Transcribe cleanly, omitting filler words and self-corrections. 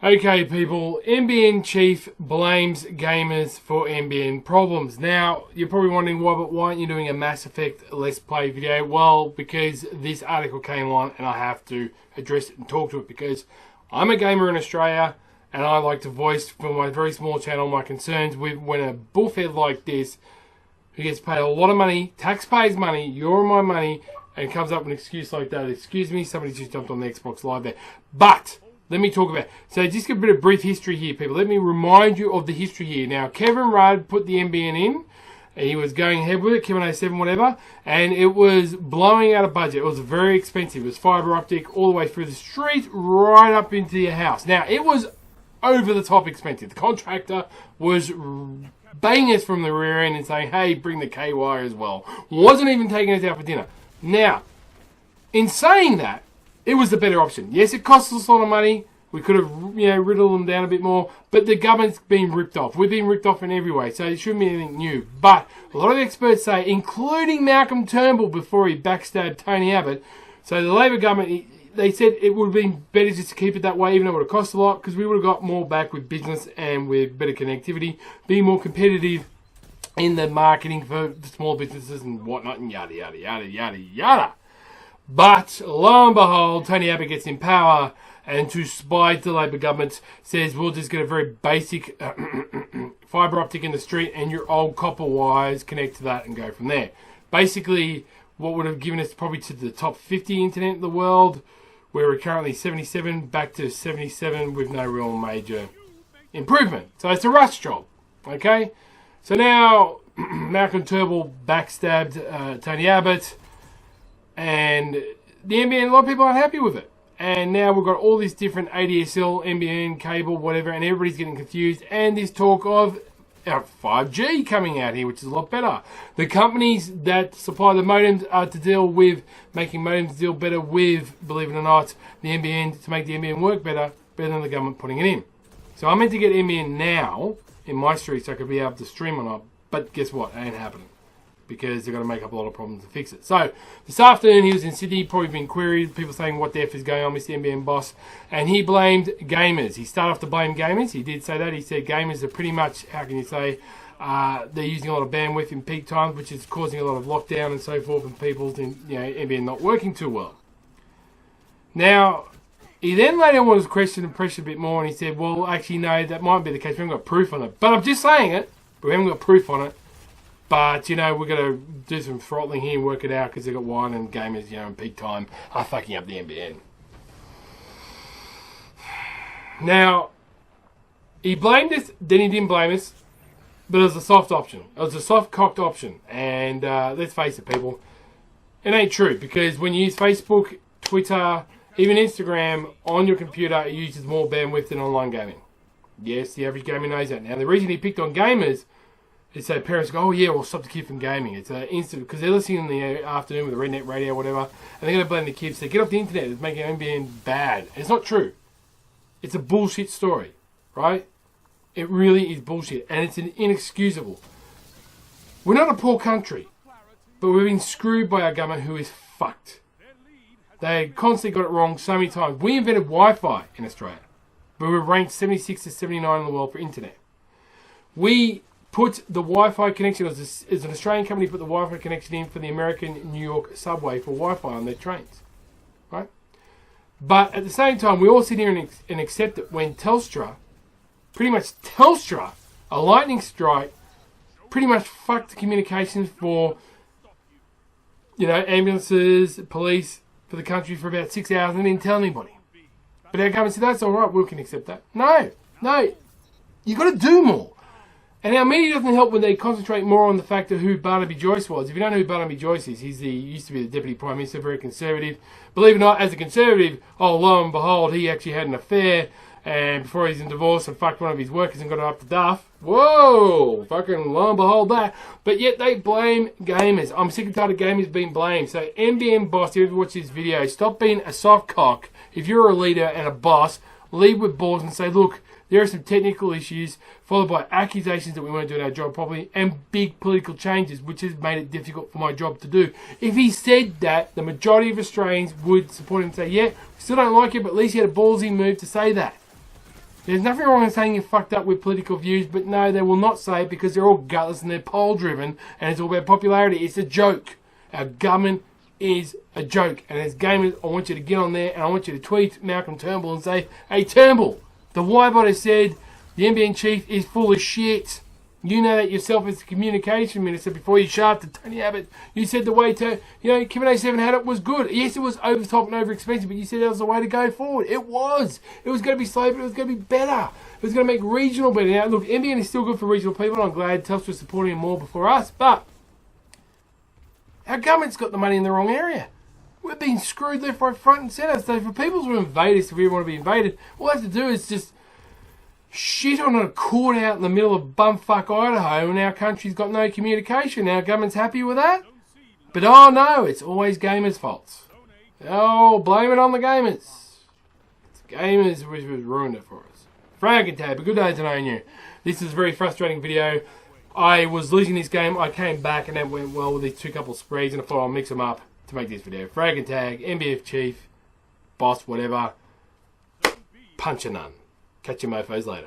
Okay, people, NBN chief blames gamers for NBN problems. Now, you're probably wondering why aren't you doing a Mass Effect Let's Play video? Well, because this article came on and I have to address it and talk to it because I'm a gamer in Australia and I like to voice from my very small channel my concerns with when a bullfed like this, who gets paid a lot of money, taxpayers' money, your and my money, and comes up with an excuse like that. Excuse me, somebody just jumped on the Xbox Live there. But let me talk about it. So just a bit of brief history here, people. Let me remind you of the history here. Now, Kevin Rudd put the NBN in. He was going ahead with it, Kevin 07, whatever, and it was blowing out of budget. It was very expensive. It was fibre optic all the way through the street, right up into your house. Now, it was over the top expensive. The contractor was banging us from the rear end and saying, hey, bring the K-wire as well. Wasn't even taking us out for dinner. Now, in saying that, it was the better option. Yes, it costs us a lot of money. We could have, riddled them down a bit more. But the government's been ripped off. We've been ripped off in every way. So it shouldn't be anything new. But a lot of experts say, including Malcolm Turnbull before he backstabbed Tony Abbott, so the Labor government, they said it would have been better just to keep it that way, even though it would have cost a lot, because we would have got more back with business and with better connectivity, being more competitive in the marketing for the small businesses and whatnot, and yada, yada, yada, yada, yada. But, lo and behold, Tony Abbott gets in power, and to spite the Labor government, says we'll just get a very basic fibre optic in the street, and your old copper wires connect to that and go from there. Basically, what would have given us probably to the top 50 internet in the world, where we're currently 77, back to 77 with no real major improvement. So it's a rush job, okay? So now, Malcolm Turnbull backstabbed Tony Abbott, and the NBN, a lot of people aren't happy with it. And now we've got all these different ADSL, NBN, cable, whatever, and everybody's getting confused. And this talk of 5G coming out here, which is a lot better. The companies that supply the modems are to deal with making modems deal better with, believe it or not, the NBN, to make the NBN work better than the government putting it in. So I'm meant to get NBN now in my street so I could be able to stream on it. But guess what? It ain't happening, because they've got to make up a lot of problems to fix it. So, this afternoon he was in Sydney, probably been queried, people saying what the F is going on, Mr. NBN boss, and he blamed gamers. He started off to blame gamers. He did say that. He said gamers are pretty much, how can you say, they're using a lot of bandwidth in peak times, which is causing a lot of lockdown and so forth, and people's NBN not working too well. Now, he then later was questioned and pressured a bit more, and he said, well, actually, no, that might be the case. We haven't got proof on it. But I'm just saying it, but we haven't got proof on it. But, we're going to do some throttling here and work it out because they've got wine and gamers, in peak time are fucking up the NBN. Now, he blamed us, then he didn't blame us, but it was a soft option. It was a soft-cocked option. And let's face it, people, it ain't true, because when you use Facebook, Twitter, even Instagram on your computer, it uses more bandwidth than online gaming. Yes, the average gamer knows that. Now, the reason he picked on gamers is so parents go, oh yeah, we'll stop the kid from gaming. It's instant, because they're listening in the afternoon with the redneck radio or whatever, and they're going to blame the kids. They get off the internet, it's making NBN bad. And it's not true. It's a bullshit story, right? It really is bullshit, and it's inexcusable. We're not a poor country, but we've been screwed by our government, who is fucked. They constantly got it wrong so many times. We invented Wi-Fi in Australia, but we're ranked 76 to 79 in the world for internet. We put the Wi-Fi connection, as an Australian company, put the Wi-Fi connection in for the American New York subway for Wi-Fi on their trains, right? But at the same time, we all sit here and accept it when Telstra, a lightning strike, pretty much fucked the communications for, ambulances, police, for the country for about 6 hours and didn't tell anybody. But our government said, that's all right, we can accept that. No, you've got to do more. And our media doesn't help when they concentrate more on the fact of who Barnaby Joyce was. If you don't know who Barnaby Joyce is, he used to be the Deputy Prime Minister, very conservative. Believe it or not, as a conservative, lo and behold, he actually had an affair, and before he's in divorce, and fucked one of his workers and got her up to duff. Whoa! Fucking lo and behold that. But yet they blame gamers. I'm sick and tired of gamers being blamed. So NBN boss, if you ever watch this video, stop being a soft cock. If you're a leader and a boss, lead with balls and say, look, there are some technical issues, followed by accusations that we weren't doing our job properly, and big political changes, which has made it difficult for my job to do. If he said that, the majority of Australians would support him and say, yeah, we still don't like it, but at least he had a ballsy move to say that. There's nothing wrong in saying you're fucked up with political views, but no, they will not say it because they're all gutless and they're poll-driven, and it's all about popularity. It's a joke. Our government is a joke. And as gamers, I want you to get on there and I want you to tweet Malcolm Turnbull and say, hey Turnbull, the Y-bot has said the NBN chief is full of shit. You know that yourself as the communication minister before you shafted Tony Abbott. You said the way to, Kevin A7 had it was good. Yes, it was over the top and over expensive, but you said that was the way to go forward. It was. It was going to be slow, but it was going to be better. It was going to make regional better. Now, look, NBN is still good for regional people, and I'm glad Telstra's supporting him more before us, but our government's got the money in the wrong area. We're being screwed left, right, front and centre. So for people who are invaders, if we want to be invaded, all we have to do is just shit on a court out in the middle of bumfuck Idaho, and our country's got no communication. Our government's happy with that? But oh no, it's always gamers' faults. Oh, blame it on the gamers. It's gamers which has ruined it for us. Frank and Tab, a good day to know you. This is a very frustrating video. I was losing this game, I came back and it went well with these two couple sprees, and I thought I'll mix them up to make this video. Frag and tag, NBF chief, boss, whatever. Punch a nun. Catch your mofos later.